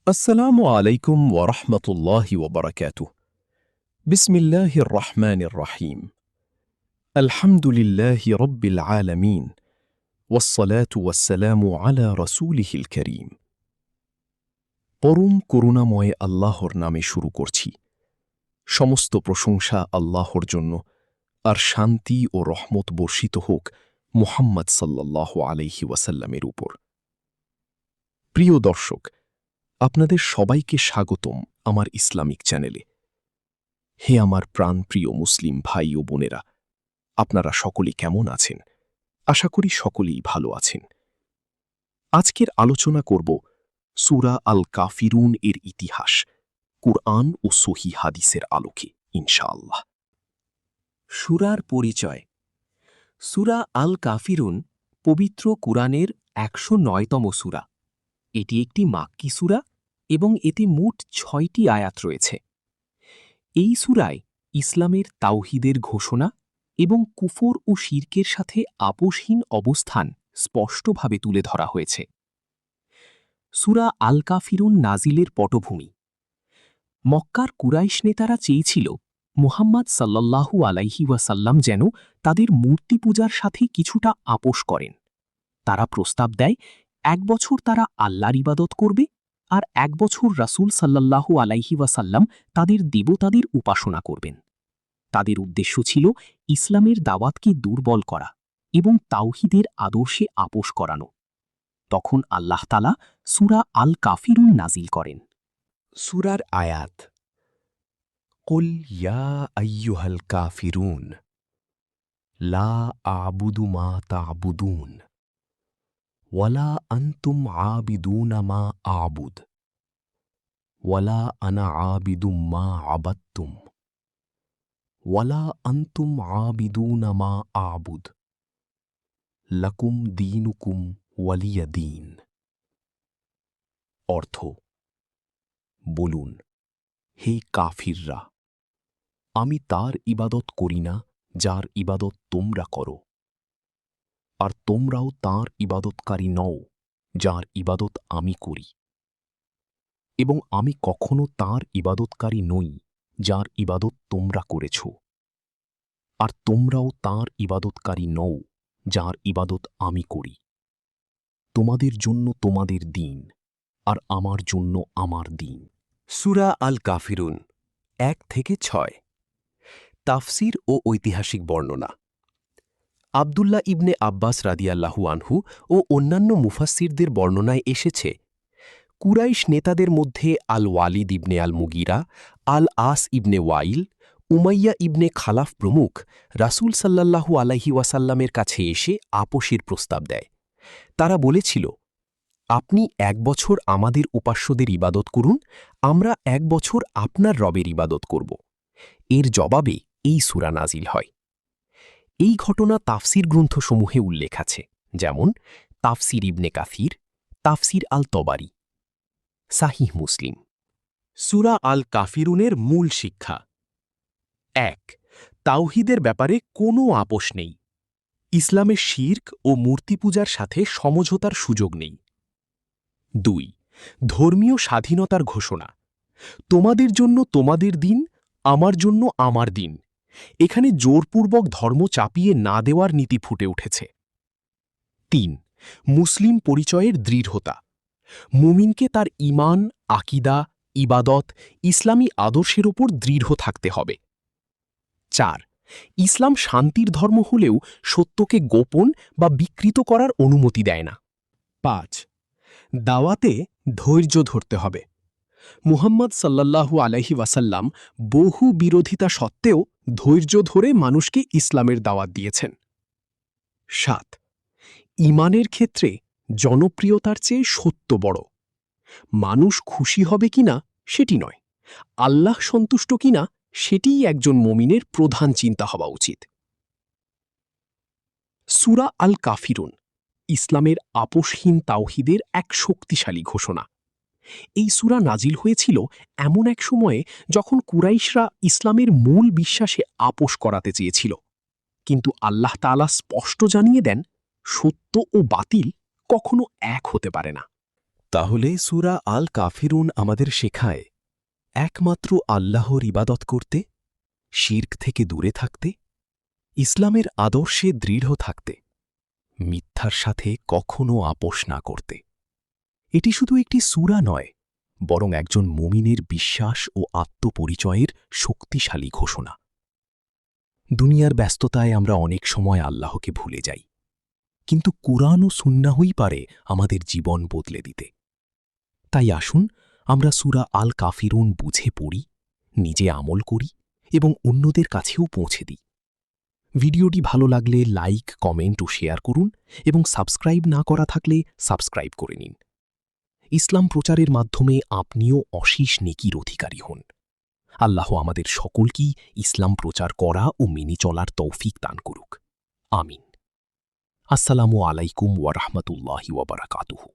السلام عليكم ورحمة الله وبركاته. بسم الله الرحمن الرحيم. الحمد لله رب العالمين، والصلاة والسلام على رسوله الكريم. পরম করুণাময় আল্লাহর নামে শুরু করছি। সমস্ত প্রশংসা আল্লাহর জন্য, আর শান্তি ও রহমত বর্ষিত হোক মুহাম্মদ সাল্লাল্লাহু আলাইহি ওয়াসাল্লামের উপর। প্রিয় দর্শক, আপনাদের সবাইকে স্বাগতম আমার ইসলামিক চ্যানেলে। হে আমার প্রাণপ্রিয় মুসলিম ভাই ও বোনেরা, আপনারা সকলে কেমন আছেন? আশা করি সকলেই ভালো আছেন। আজকের আলোচনা করব সূরা আল কাফিরুন এর ইতিহাস, কুরআন ও সহিহ হাদিসের আলোকে ইনশাআল্লাহ। সূরার পরিচয়। সূরা আল কাফিরুন পবিত্র কুরআনের ১০৯তম সূরা। এটি একটি মাক্কি সূরা এবং এতে মোট ৬টি আয়াত রয়েছে। এই সূরায় ইসলামের তাওহীদের ঘোষণা এবং কুফর ও শিরকের সাথে আপোষহীন অবস্থান স্পষ্টভাবে তুলে ধরা হয়েছে। সূরা আল কাফিরুন নাজিলের পটভূমি। মক্কার কুরাইশ নেতারা চেয়েছিল মুহাম্মদ সাল্লাল্লাহু আলাইহি ওয়াসাল্লাম যেন তাদের মূর্তি পূজার সাথে কিছুটা আপোষ করেন। তারা প্রস্তাব দেয় ১ বছর তারা আল্লাহর ইবাদত করবে, আর ১ বছর রাসূল সাল্লাল্লাহু আলাইহি ওয়াসাল্লাম তাদের দেবতাদের উপাসনা করবেন। তাদের উদ্দেশ্য ছিল ইসলামের দাওয়াতকে দুর্বল করা এবং তাওহীদের আদর্শে আপোষ করানো। তখন আল্লাহ তাআলা সূরা আল কাফিরুন নাজিল করেন। সূরার আয়াত: কুল ইয়া আইয়ুহাল কাফিরুন লা আ'বুদু মা তা'বুদুন ওয়ালা আনতুম আবিদুনা মা আ'বুদ ওয়ালা আনা আবিদুম মা আবাদতুম ওয়ালা আনতুম আবিদুনা মা আ'বুদ লাকুম দীনুকুম ওয়ালিয়া দীন। অর্থ: বলুন, হে কাফিররা, আমি তার ইবাদত করি না যার ইবাদত তোমরা করো, আর তোমরাও তাঁর ইবাদতকারী নও যার ইবাদত আমি করি, এবং আমি কখনো তাঁর ইবাদতকারী নই যার ইবাদত তোমরা করেছ, আর তোমরাও তাঁর ইবাদতকারী নও যার ইবাদত আমি করি। তোমাদের জন্য তোমাদের দিন, আর আমার জন্য আমার দিন। সূরা আল কাফিরুন ১ থেকে ৬। তাফসীর ও ঐতিহাসিক বর্ণনা। আব্দুল্লাহ ইবনে আব্বাস রাদিয়াল্লাহু আনহু ও অন্যান্য মুফাসসিরদের বর্ণনায় এসেছে, কুরাইশ নেতাদের মধ্যে আল ওয়ালিদ ইবনে আল মুগিরা, আল আস ইবনে ওয়াইল, উমাইয়া ইবনে খালাফ প্রমুখ রাসূল সাল্লাল্লাহু আলাইহি ওয়াসাল্লামের কাছে এসে আপোষের প্রস্তাব দেয়। তারা বলেছিল, আপনি ১ বছর আমাদের উপাস্যদের ইবাদত করুন, আমরা ১ বছর আপনার রবের ইবাদত করব। এর জবাবে এই সূরা নাজিল হয়। এই ঘটনা তাফসীর গ্রন্থসমূহে উল্লেখ আছে, যেমন তাফসীর ইবনে কাসির, তাফসীর আল তবারি, সাহিহ মুসলিম। সূরা আল কাফিরুনের মূল শিক্ষা: ১. তাওহীদের ব্যাপারে কোনো আপোষ নেই। ইসলামের শিরক ও মূর্তি পূজার সাথে সমঝোতার সুযোগ নেই। ২. ধর্মীয় স্বাধীনতার ঘোষণা। তোমাদের জন্য তোমাদের দিন, আমার জন্য আমার দিন। এখানে জোরপূর্বক ধর্ম চাপিয়ে না দেওয়ার নীতি ফুটে উঠেছে। ৩. মুসলিম পরিচয়ের দৃঢ়তা। মুমিনকে তার ঈমান, আকীদা, ইবাদত, ইসলামী আদর্শের ওপর দৃঢ় থাকতে হবে। ৪. ইসলাম শান্তির ধর্ম হলেও সত্যকে গোপন বা বিকৃত করার অনুমতি দেয় না। ৫. দাওয়াতে ধৈর্য ধরতে হবে। মুহাম্মদ সাল্লাল্লাহু আলাইহি ওয়াসাল্লাম বহু বিরোধিতা সত্ত্বেও ধৈর্য ধরে মানুষকে ইসলামের দাওয়াত দিয়েছেন। ৭. ঈমানের ক্ষেত্রে জনপ্রিয়তার চেয়ে সত্য বড়। মানুষ খুশি হবে কিনা সেটি নয়, আল্লাহ সন্তুষ্ট কিনা সেটিই একজন মুমিনের প্রধান চিন্তা হওয়া উচিত। সূরা আল কাফিরুন ইসলামের আপোষহীন তাওহীদের এক শক্তিশালী ঘোষণা। এই সূরা নাজিল হয়েছিল এমন এক সময়ে যখন কুরাইশরা ইসলামের মূল বিশ্বাসে আপোষ করাতে চেয়েছিল, কিন্তু আল্লাহ তাআলা স্পষ্ট জানিয়ে দেন, সত্য ও বাতিল কখনো এক হতে পারে না। তাহলে সূরা আল কাফিরুন আমাদের শেখায় একমাত্র আল্লাহর ইবাদত করতে, শিরক থেকে দূরে থাকতে, ইসলামের আদর্শে দৃঢ় থাকতে, মিথ্যার সাথে কখনো আপোষ না করতে। এটি শুধু একটি সূরা নয়, বরং একজন মুমিনের বিশ্বাস ও আত্মপরিচয়ের শক্তিশালী ঘোষণা। দুনিয়ার ব্যস্ততায় আমরা অনেক সময় আল্লাহকে ভুলে যাই, কিন্তু কুরআন ও সুন্নাহই পারে আমাদের জীবন বদলে দিতে। তাই আসুন আমরা সূরা আল কাফিরুন বুঝে পড়ি, নিজে আমল করি এবং অন্যদের কাছেও পৌঁছে দিই। ভিডিওটি ভালো লাগলে লাইক, কমেন্ট ও শেয়ার করুন এবং সাবস্ক্রাইব না করা থাকলে সাবস্ক্রাইব করে নিন। ইসলাম প্রচারের মাধ্যমে আপনিও অশেষ নেকির অধিকারী হন। আল্লাহ আমাদের সকলকেই ইসলাম প্রচার করা ও মেনে চলার তৌফিক দান করুক। আমিন। আসসালামু আলাইকুম ওয়া রাহমাতুল্লাহি ওয়া বারাকাতুহু।